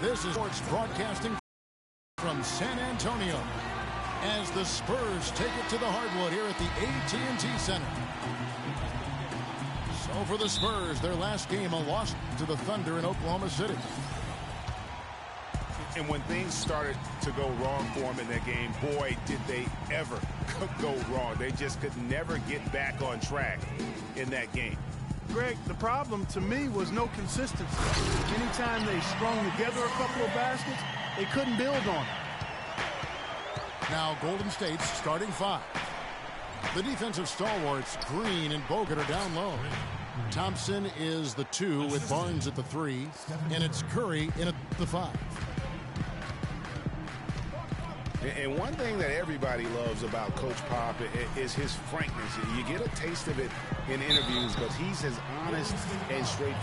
This is sports broadcasting from San Antonio as the Spurs take it to the hardwood here at the AT&T Center. So for the Spurs, their last game, a loss to the Thunder in Oklahoma City. And when things started to go wrong for them in that game, boy, did they ever go wrong. They just could never get back on track in that game. Greg, the problem to me was no consistency. Anytime they strung together a couple of baskets, they couldn't build on it. Now Golden State's starting five. The defensive stalwarts, Green and Bogut, are down low. Thompson is the 2 with Barnes at the 3, and it's Curry in at the 5. And one thing that everybody loves about Coach Pop is his frankness. You get a taste of it in interviews, but he's as honest and straight.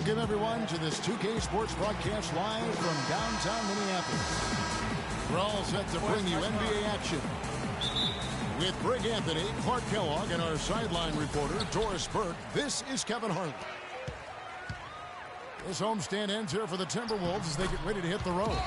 Welcome, everyone, to this 2K Sports Broadcast live from downtown Minneapolis. We're all set to bring you NBA action with Greg Anthony, Clark Kellogg, and our sideline reporter, Doris Burke. This is Kevin Harlan. This homestand ends here for the Timberwolves as they get ready to hit the road.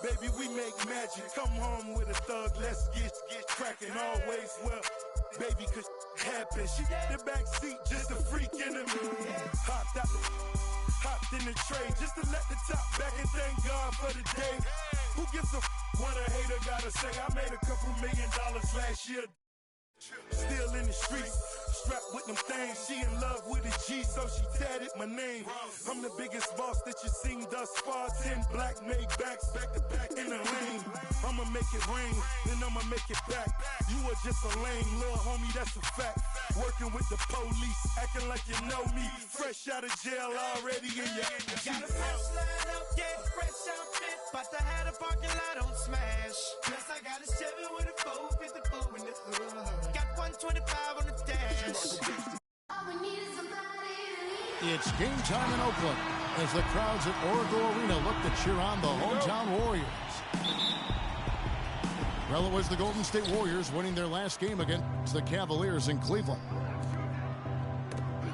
Baby, we make magic. Come home with a thug. Let's get cracking. Always well, baby, cause happen. She got the back seat, just a freak in the mood. Hopped in the tray just to let the top back and thank God for the day. Who gives a what a hater gotta say? I made a couple $1 million last year. Still in the streets, strapped with them things. She in love with a G, so she tatted my name. I'm the biggest boss that you've seen thus far. 10 black made backs back to back in the lane. I'ma make it rain, then I'ma make it back. You were just a lame little homie, that's a fact. Working with the police, acting like you know me. Fresh out of jail already in your Got a fresh line up, yeah, fresh outfit. But I had a parking lot on smash. Plus I got a 7 with a 454 in the hood. Got 125 on the dash. It's game time in Oakland as the crowds at Oracle Arena look to cheer on the hometown Warriors. Well, it was the Golden State Warriors winning their last game against the Cavaliers in Cleveland.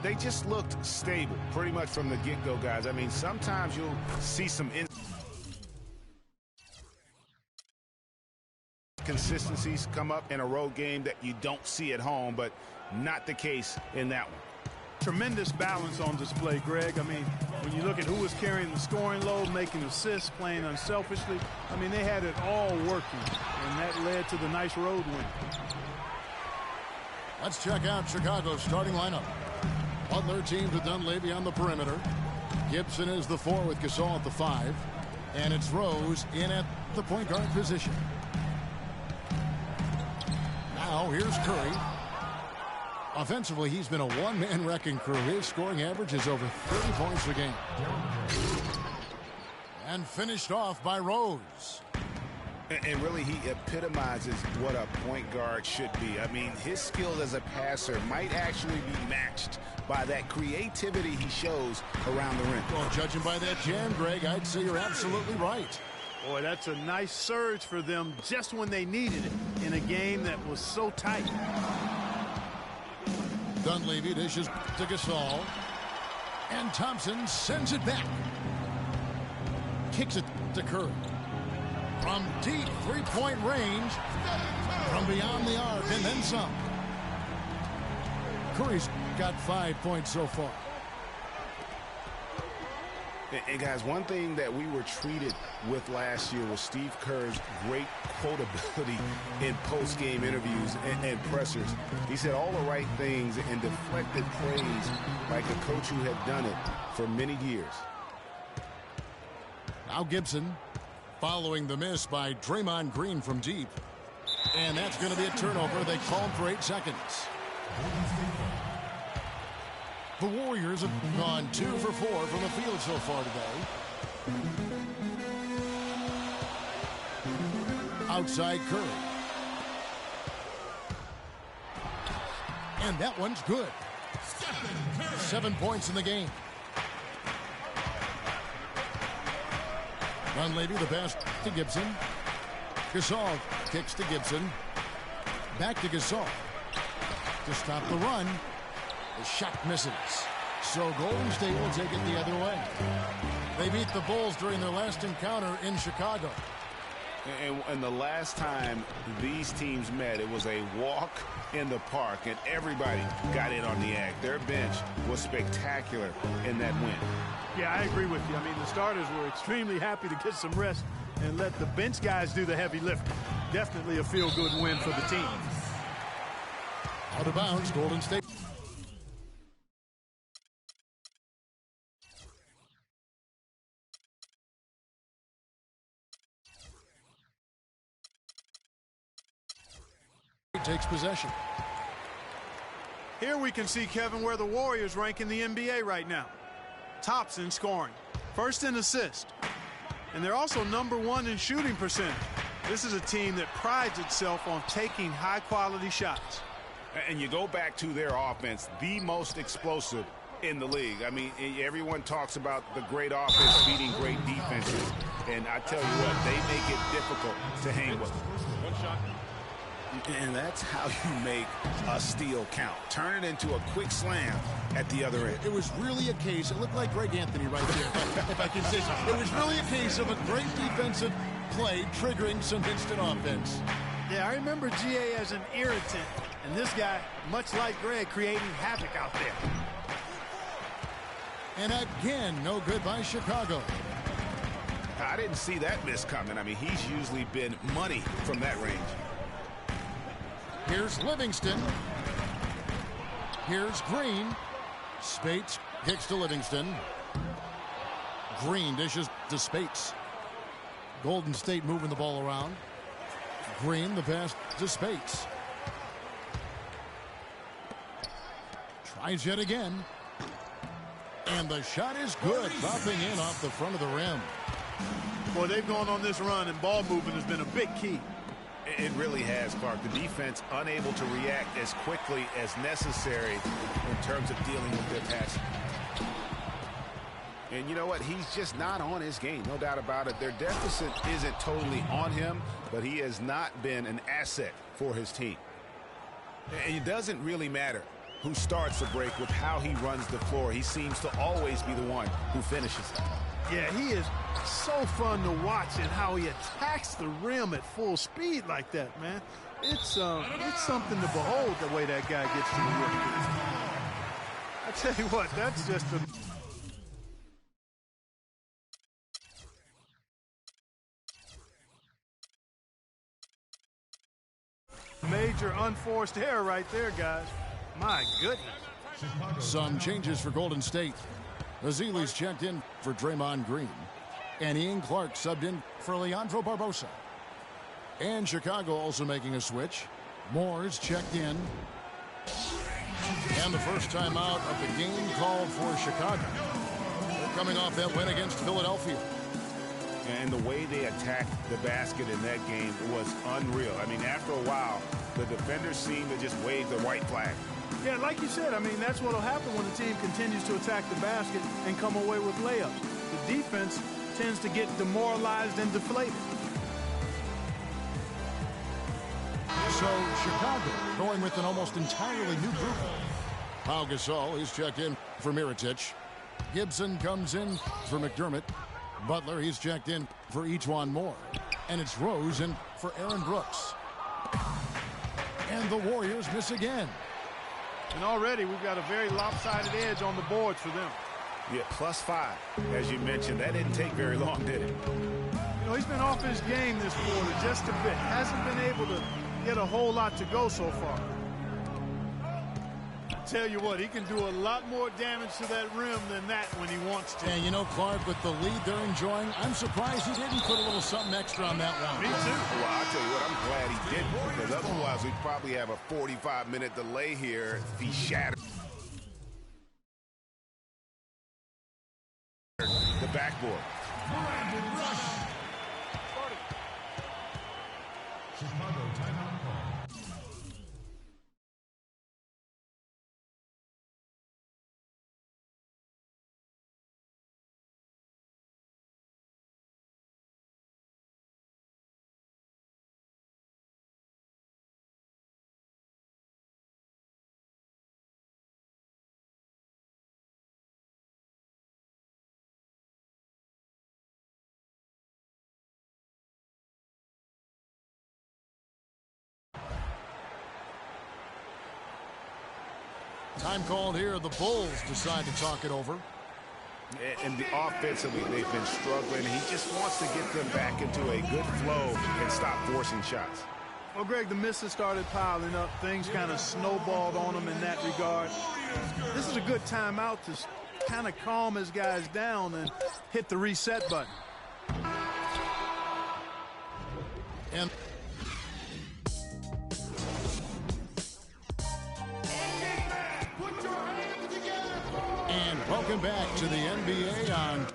They just looked stable pretty much from the get-go, guys. I mean, sometimes you'll see some inconsistencies come up in a road game that you don't see at home, but not the case in that one. Tremendous balance on display, Greg. I mean, when you look at who was carrying the scoring load, making assists, playing unselfishly, I mean, they had it all working, and that led to the nice road win. Let's check out Chicago's starting lineup. Butler teamed with Dunleavy on the perimeter. Gibson is the 4 with Gasol at the 5. And it's Rose in at the point guard position. Now here's Curry. Offensively, he's been a one-man wrecking crew. His scoring average is over 30 points a game. And finished off by Rose. And really, he epitomizes what a point guard should be. I mean, his skills as a passer might actually be matched by that creativity he shows around the rim. Well, judging by that jam, Greg, I'd say you're absolutely right. Boy, that's a nice surge for them just when they needed it in a game that was so tight. Dunleavy dishes to Gasol. And Thompson sends it back. Kicks it to Curry. From deep three-point range. From beyond the arc and then some. Curry's got 5 points so far. And guys, one thing that we were treated with last year was Steve Kerr's great quotability in post-game interviews and pressers. He said all the right things and deflected praise like a coach who had done it for many years. Now Gibson following the miss by Draymond Green from deep. And that's going to be a turnover. They called for 8 seconds. The Warriors have gone 2 for 4 from the field so far today. Outside Curry. And that one's good. 7 points in the game. Dunleavy the pass to Gibson. Gasol kicks to Gibson. Back to Gasol. To stop the run. The shot misses. So Golden State will take it the other way. They beat the Bulls during their last encounter in Chicago. And the last time these teams met, it was a walk in the park, and everybody got in on the act. Their bench was spectacular in that win. Yeah, I agree with you. I mean, the starters were extremely happy to get some rest and let the bench guys do the heavy lifting. Definitely a feel-good win for the team. Out of bounds, Golden State. Takes possession. Here we can see, Kevin, where the Warriors rank in the NBA right now. Tops in scoring, first in assist, and they're also #1 in shooting percentage. This is a team that prides itself on taking high-quality shots. And you go back to their offense, the most explosive in the league. I mean, everyone talks about the great offense beating great defenses, and I tell you what, they make it difficult to hang with. One shot. And that's how you make a steal count. Turn it into a quick slam at the other end. It was really a case, it looked like Greg Anthony right there, if I can say so. It was really a case of a great defensive play triggering some instant offense. Yeah, I remember GA as an irritant, and this guy, much like Greg, creating havoc out there. And again, no good by Chicago. I didn't see that miss coming. I mean, he's usually been money from that range. Here's Livingston. Here's Green. Spates kicks to Livingston. Green dishes to Spates. Golden State moving the ball around. Green, the pass to Spates. Tries yet again. And the shot is good, dropping in off the front of the rim. Boy, they've gone on this run, and ball movement has been a big key. It really has, Clark. The defense unable to react as quickly as necessary in terms of dealing with their passing. And you know what? He's just not on his game, no doubt about it. Their deficit isn't totally on him, but he has not been an asset for his team. And it doesn't really matter who starts the break with how he runs the floor. He seems to always be the one who finishes it. Yeah, he is so fun to watch and how he attacks the rim at full speed like that, man. It's something to behold the way that guy gets to the rim. I tell you what, that's just a... major unforced error right there, guys. My goodness. Some changes for Golden State. Azili's checked in for Draymond Green. And Ian Clark subbed in for Leandro Barbosa. And Chicago also making a switch. Moore's checked in. And the first time out of the game called for Chicago. They're coming off that win against Philadelphia. And the way they attacked the basket in that game was unreal. I mean, after a while, the defenders seemed to just wave the white flag. Yeah, like you said, I mean, that's what will happen when the team continues to attack the basket and come away with layups. The defense tends to get demoralized and deflated. So Chicago going with an almost entirely new group. Pau Gasol, he's checked in for Mirotic. Gibson comes in for McDermott. Butler, he's checked in for Ejuan Moore. And it's Rose in for Aaron Brooks. And the Warriors miss again. And already we've got a very lopsided edge on the boards for them. Yeah, +5. As you mentioned, that didn't take very long, did it? You know, he's been off his game this quarter just a bit. Hasn't been able to get a whole lot to go so far. Tell you what, he can do a lot more damage to that rim than that when he wants to. And you know, Clark, with the lead they're enjoying, I'm surprised he didn't put a little something extra on that one. Me too. Well, I'll tell you what, I'm glad he didn't, because otherwise we'd probably have a 45-minute delay here if he shattered the backboard. Chicago timeout call. Time called here. The Bulls decide to talk it over. And the offensively, they've been struggling. He just wants to get them back into a good flow and stop forcing shots. Well, Greg, the misses started piling up. Things kind of snowballed on him in that regard. This is a good timeout to kind of calm his guys down and hit the reset button. And welcome back to the NBA on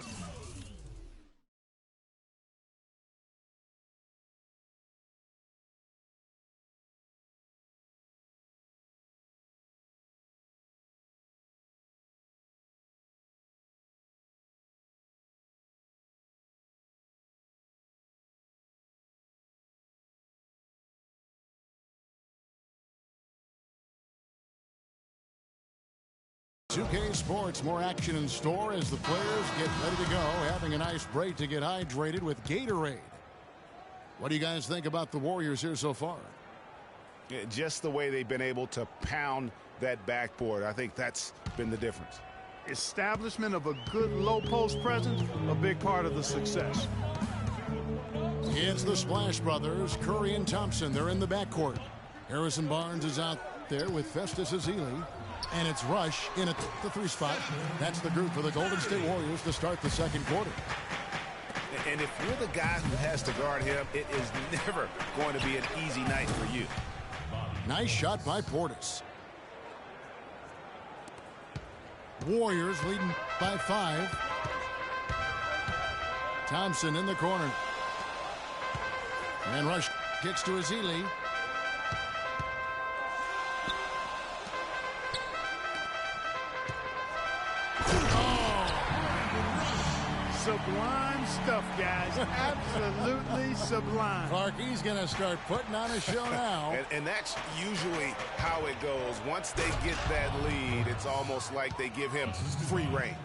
$2K Sports. More action in store as the players get ready to go, having a nice break to get hydrated with Gatorade. What do you guys think about the Warriors here so far? Yeah, just the way they've been able to pound that backboard. I think that's been the difference. Establishment of a good low post presence, a big part of the success. It's the Splash Brothers, Curry and Thompson. They're in the backcourt. Harrison Barnes is out there with Festus Ezeli. And it's Rush in at the 3 spot. That's the group for the Golden State Warriors to start the second quarter. And if you're the guy who has to guard him, it is never going to be an easy night for you. Nice shot by Portis. Warriors leading by 5. Thompson in the corner. And Rush kicks to Ezeli. Sublime stuff, guys. Absolutely sublime. Clark, he's going to start putting on a show now. And that's usually how it goes. Once they get that lead, it's almost like they give him free reign.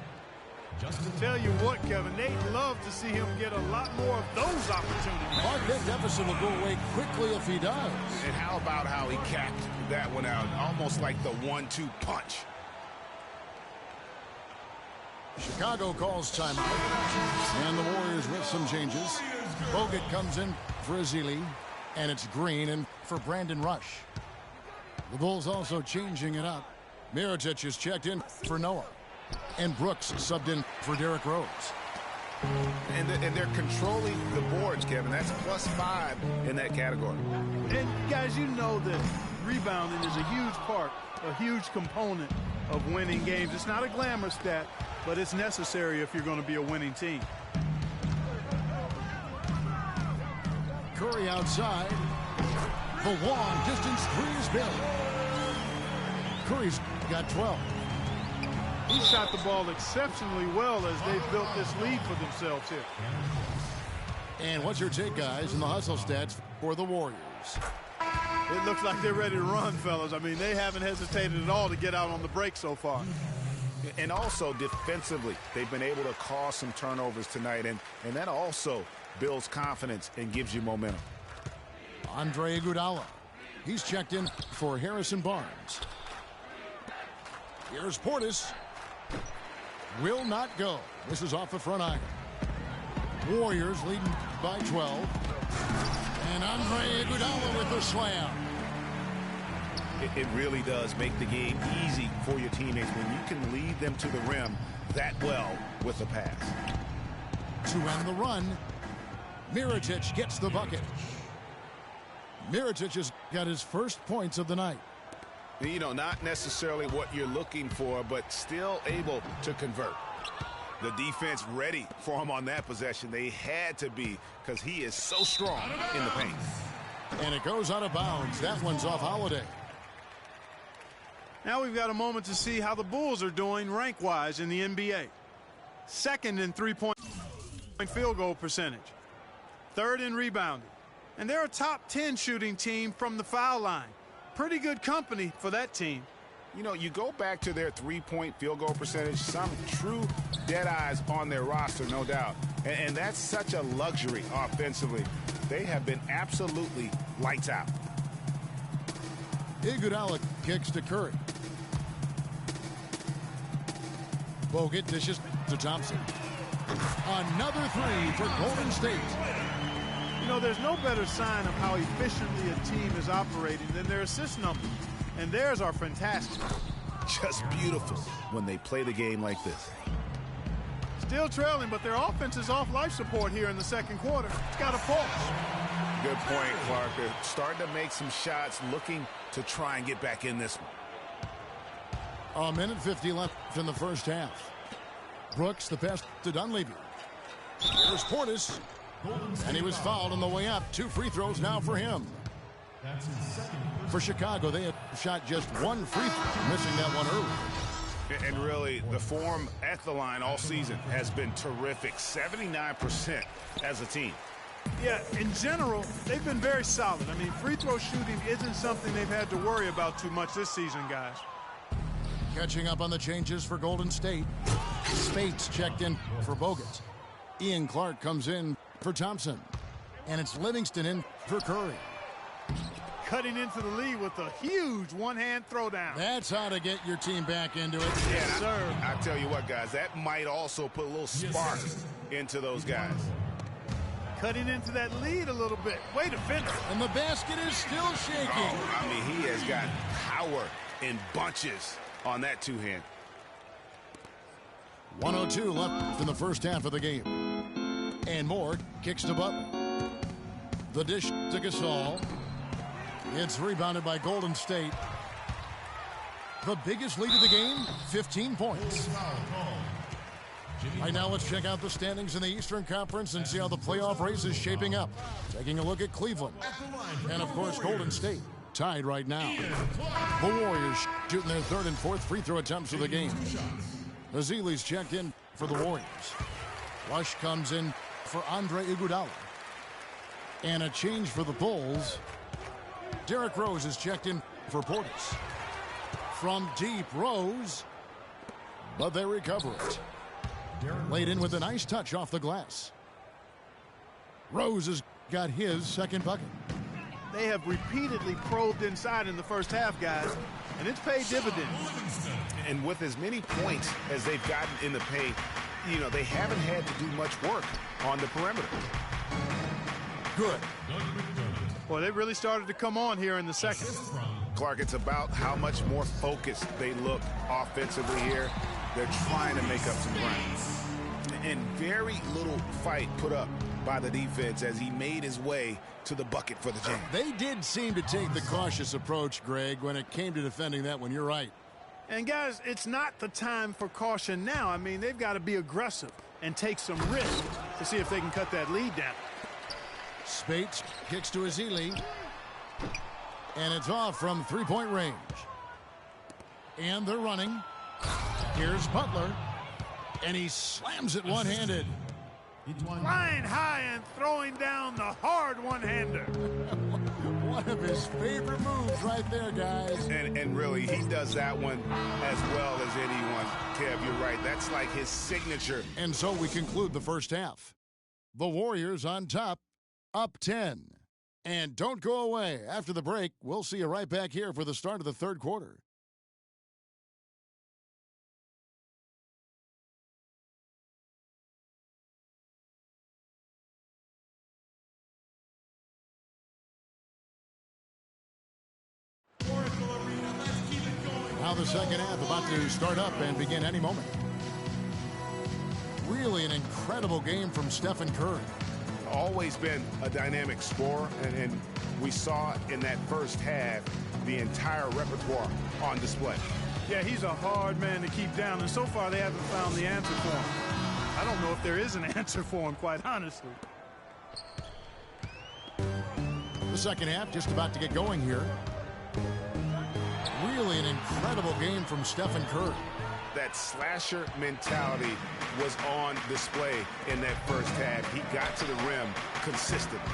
Just to tell you what, Kevin, they'd love to see him get a lot more of those opportunities. Clark, that deficit will go away quickly if he does. And how about how he capped that one out? Almost like the 1-2 punch. Chicago calls timeout. And the Warriors with some changes. Bogut comes in for Ezeli. And it's Green in for Brandon Rush. The Bulls also changing it up. Mirotic is checked in for Noah. And Brooks subbed in for Derrick Rose. And they're controlling the boards, Kevin. That's +5 in that category. And, guys, you know that rebounding is a huge part, a huge component of winning games. It's not a glamour stat, but it's necessary if you're going to be a winning team. Curry outside. The long distance three is good. Curry's got 12. He shot the ball exceptionally well as they built this lead for themselves here. And what's your take, guys, in the hustle stats for the Warriors? It looks like they're ready to run, fellas. I mean, they haven't hesitated at all to get out on the break so far. And also defensively, they've been able to cause some turnovers tonight, and that also builds confidence and gives you momentum. Andre Iguodala. He's checked in for Harrison Barnes. Here's Portis. Will not go. This is off the front iron. Warriors leading by 12. And Andre Iguodala with the slam. It really does make the game easy for your teammates when you can lead them to the rim that well with a pass. To end the run, Mirotic gets the bucket. Mirotic has got his first points of the night. You know, not necessarily what you're looking for, but still able to convert. The defense ready for him on that possession. They had to be, because he is so strong in the paint. And it goes out of bounds. That one's off Holiday. Now we've got a moment to see how the Bulls are doing rank-wise in the NBA. Second in three-point field goal percentage. Third in rebounding. And they're a top 10 shooting team from the foul line. Pretty good company for that team. You know, you go back to their three-point field goal percentage, some true dead eyes on their roster, no doubt. And that's such a luxury offensively. They have been absolutely lights out. Iguodala kicks to Curry. Bogut dishes to Thompson. Another three for Golden State. You know, there's no better sign of how efficiently a team is operating than their assist numbers. And theirs are fantastic. Just beautiful when they play the game like this. Still trailing, but their offense is off life support here in the second quarter. It's got a pulse. Good point, Clark. They're starting to make some shots, looking to try and get back in this one. A minute 50 left in the first half. Brooks, the pass to Dunleavy. Here's Portis. And he was fouled on the way up. 2 free throws now for him. For Chicago, they have shot just 1 free throw, missing that one early. And really, the form at the line all season has been terrific. 79% as a team. Yeah, in general, they've been very solid. I mean, free throw shooting isn't something they've had to worry about too much this season, guys. Catching up on the changes for Golden State. Spates checked in for Bogut. Ian Clark comes in for Thompson. And it's Livingston in for Curry. Cutting into the lead with a huge one-hand throwdown. That's how to get your team back into it. Yes, sir. I tell you what, guys, that might also put a little spark into those guys. Cutting into that lead a little bit. Way to finish. And the basket is still shaking. Oh, I mean, he has got power in bunches on that two-hand. 1:02 left in the first half of the game. And Moore kicks to Butler. The dish to Gasol. It's rebounded by Golden State. The biggest lead of the game, 15 points. Right now, let's check out the standings in the Eastern Conference and see how the playoff race is shaping up. Taking a look at Cleveland. And, of course, Golden State tied right now. The Warriors shooting their third and fourth free throw attempts of the game. Azile's checked in for the Warriors. Rush comes in for Andre Iguodala. And a change for the Bulls. Derrick Rose is checked in for Portis. From deep, Rose. But they recover it. Laid in with a nice touch off the glass. Rose has got his second bucket. They have repeatedly probed inside in the first half, guys, and it's paid dividends. And with as many points as they've gotten in the paint, you know, they haven't had to do much work on the perimeter. Good. Well, they really started to come on here in the second. Clark, it's about how much more focused they look offensively here. They're trying to make up some ground. And very little fight put up by the defense as he made his way to the bucket for the jam. They did seem to take the cautious approach, Greg, when it came to defending that one. You're right. And, guys, it's not the time for caution now. I mean, they've got to be aggressive and take some risk to see if they can cut that lead down. Spates kicks to Azili. And it's off from three-point range. And they're running. Here's Butler. And he slams it one-handed. Flying high and throwing down the hard one-hander. One of his favorite moves right there, guys. And really, he does that one as well as anyone. Kev, you're right. That's like his signature. And so we conclude the first half. The Warriors on top, up 10. And don't go away. After the break, we'll see you right back here for the start of the third quarter. Now the second half about to start up and begin any moment. Really an incredible game from Stephen Curry. Always been a dynamic scorer, and we saw in that first half the entire repertoire on display. Yeah, he's a hard man to keep down, and so far they haven't found the answer for him. I don't know if there is an answer for him, quite honestly. The second half just about to get going here. Really an incredible game from Stephen Curry. That slasher mentality was on display in that first half. He got to the rim consistently.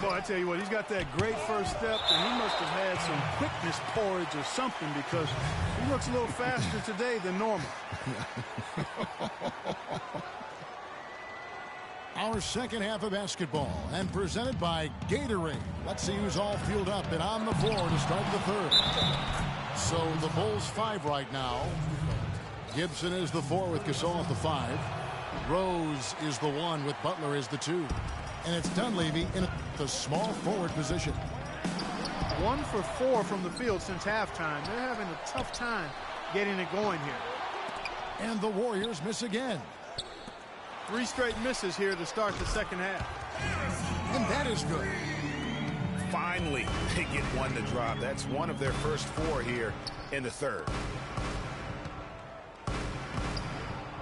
Boy, I tell you what, he's got that great first step, and he must have had some quickness porridge or something because he looks a little faster today than normal. Our second half of basketball and presented by Gatorade. Let's see who's all fueled up and on the floor to start the third. So the Bulls 5 right now. Gibson is the 4 with Gasol at the 5. Rose is the 1 with Butler as the 2. And it's Dunleavy in the small forward position. 1 for 4 from the field since halftime. They're having a tough time getting it going here. And the Warriors miss again. 3 straight misses here to start the second half. And that is good. Finally, they get one to drop. That's one of their first 4 here in the third.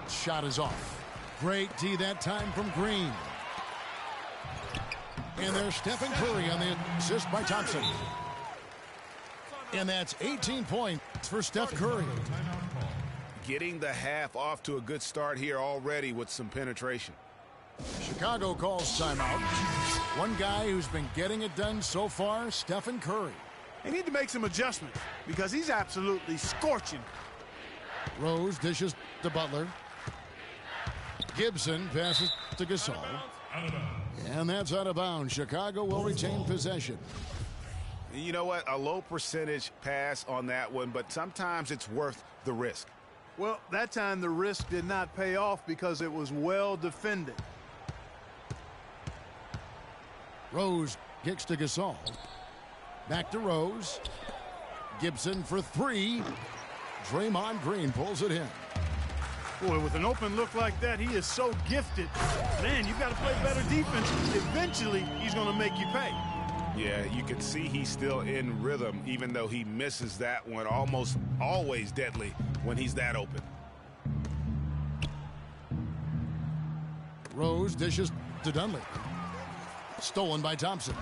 Shot is off. Great D that time from Green. And there's Stephen Curry on the assist by Thompson. And that's 18 points for Steph Curry. Getting the half off to a good start here already with some penetration. Chicago calls timeout. One guy who's been getting it done so far, Stephen Curry. They need to make some adjustments because he's absolutely scorching. Rose dishes to Butler. Gibson passes to Gasol. And that's out of bounds. Chicago will retain possession. You know what? A low percentage pass on that one, but sometimes it's worth the risk. Well, that time the risk did not pay off because it was well defended. Rose kicks to Gasol. Back to Rose. Gibson for 3. Draymond Green pulls it in. Boy, with an open look like that, he is so gifted. Man, you've got to play better defense. Eventually, he's going to make you pay. Yeah, you can see he's still in rhythm, even though he misses that one. Almost always deadly when he's that open. Rose dishes to Dunley. Stolen by Thompson.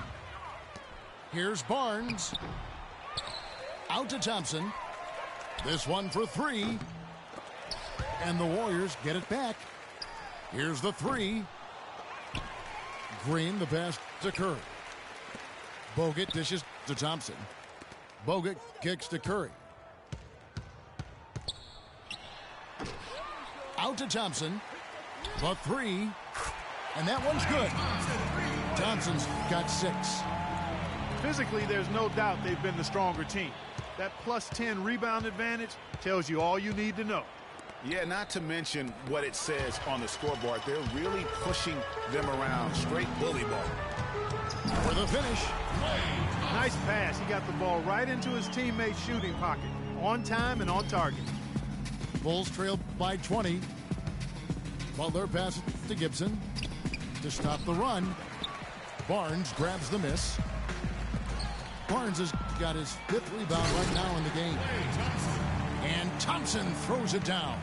Here's Barnes. Out to Thompson. This one for three. And the Warriors get it back. Here's the three. Green, the pass to Curry. Bogut dishes to Thompson. Bogut kicks to Curry. Out to Thompson. The three. And that one's good. Thompson's got 6. Physically, there's no doubt they've been the stronger team. That plus 10 rebound advantage tells you all you need to know. Yeah, not to mention what it says on the scoreboard. They're really pushing them around. Straight bully ball. For the finish. Nice pass. He got the ball right into his teammate's shooting pocket. On time and on target. Bulls trail by 20. Butler passes to Gibson to stop the run. Barnes grabs the miss. Barnes has got his 5th rebound right now in the game. And Thompson throws it down.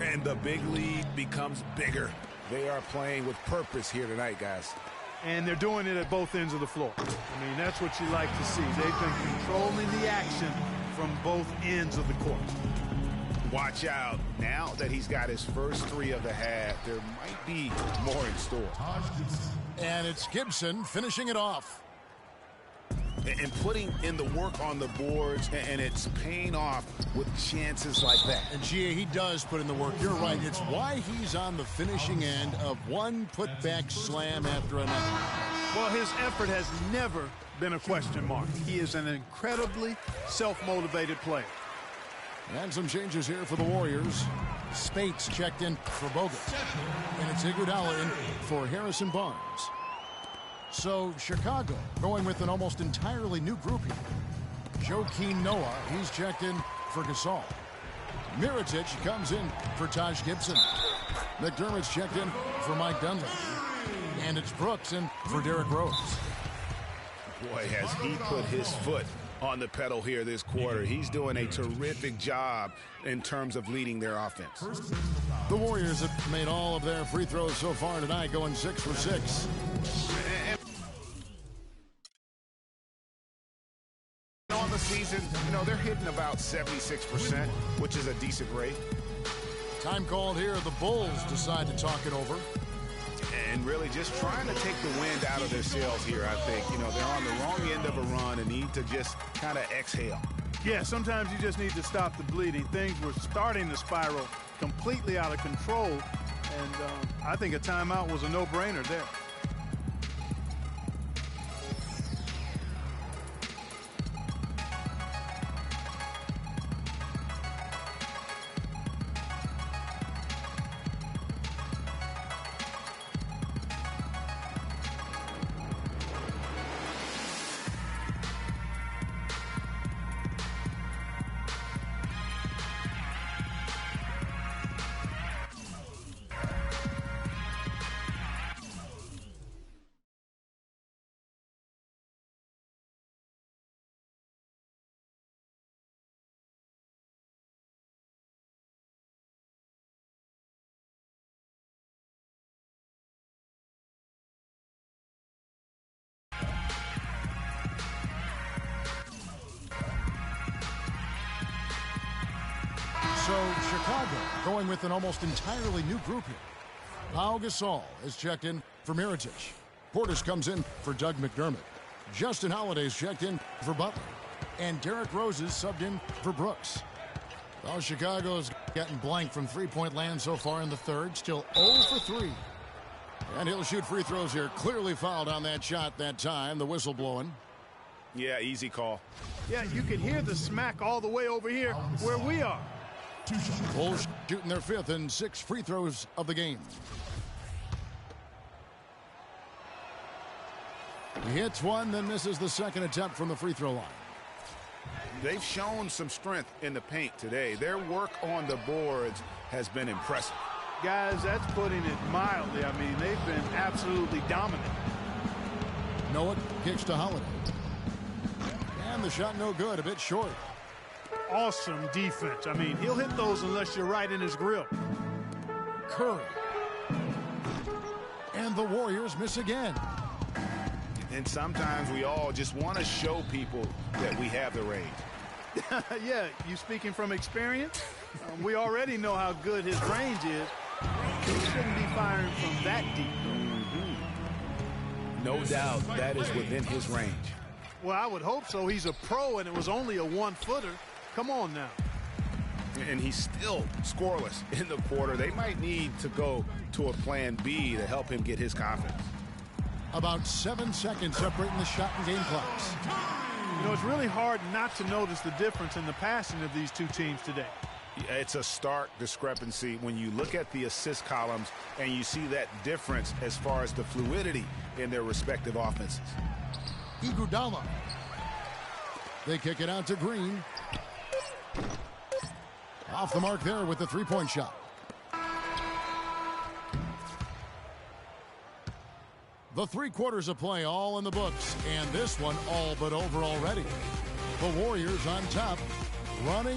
And the big lead becomes bigger. They are playing with purpose here tonight, guys. And they're doing it at both ends of the floor. I mean, that's what you like to see. They've been controlling the action from both ends of the court. Watch out. Now that he's got his first 3 of the half, there might be more in store. And it's Gibson finishing it off. And putting in the work on the boards, and it's paying off with chances like that. And Gia, he does put in the work. You're right. It's why he's on the finishing end of one putback slam after another. Well, his effort has never been a question mark. He is an incredibly self-motivated player. And some changes here for the Warriors. Spates checked in for Bogut. And it's Iguodala in for Harrison Barnes. So Chicago going with an almost entirely new group here. Joakim Noah, he's checked in for Gasol. Mirotic comes in for Taj Gibson. McDermott's checked in for Mike Dunley. And it's Brooks in for Derrick Rose. Boy, has he put his foot on the pedal here this quarter. He's doing a terrific job in terms of leading their offense. The Warriors have made all of their free throws so far tonight, going 6 for 6. On the season, they're hitting about 76%, which is a decent rate. Time called here. The Bulls decide to talk it over. And really just trying to take the wind out of their sails here, I think. They're on the wrong end of a run and need to just kind of exhale. Yeah, sometimes you just need to stop the bleeding. Things were starting to spiral completely out of control, and I think a timeout was a no-brainer there. So Chicago going with an almost entirely new group here. Pau Gasol is checked in for Mirotic. Portis comes in for Doug McDermott. Justin Holiday's checked in for Butler. And Derrick Rose is subbed in for Brooks. Well, Chicago's gotten blank from three-point land so far in the third. Still 0 for 3. And he'll shoot free throws here. Clearly fouled on that shot that time. The whistle blowing. Yeah, easy call. Yeah, you can hear the smack all the way over here where we are. Bulls shooting their 5th and 6 free throws of the game. He hits one, then misses the second attempt from the free throw line. They've shown some strength in the paint today. Their work on the boards has been impressive. Guys, that's putting it mildly. I mean, they've been absolutely dominant. Noah kicks to Holiday. And the shot no good, a bit short. Awesome defense. I mean, he'll hit those unless you're right in his grill. Curry. And the Warriors miss again. And sometimes we all just want to show people that we have the range. Yeah, you speaking from experience? We already know how good his range is. He shouldn't be firing from that deep. No doubt that is within his range. Well, I would hope so. He's a pro, and it was only a one-footer. Come on now. And he's still scoreless in the quarter. They might need to go to a plan B to help him get his confidence. About 7 seconds separating the shot and game clocks. You know, it's really hard not to notice the difference in the passing of these two teams today. It's a stark discrepancy when you look at the assist columns and you see that difference as far as the fluidity in their respective offenses. Iguodala. They kick it out to Green. Off the mark there with the three-point shot. The 3 quarters of play all in the books, and this one all but over already. The Warriors on top, running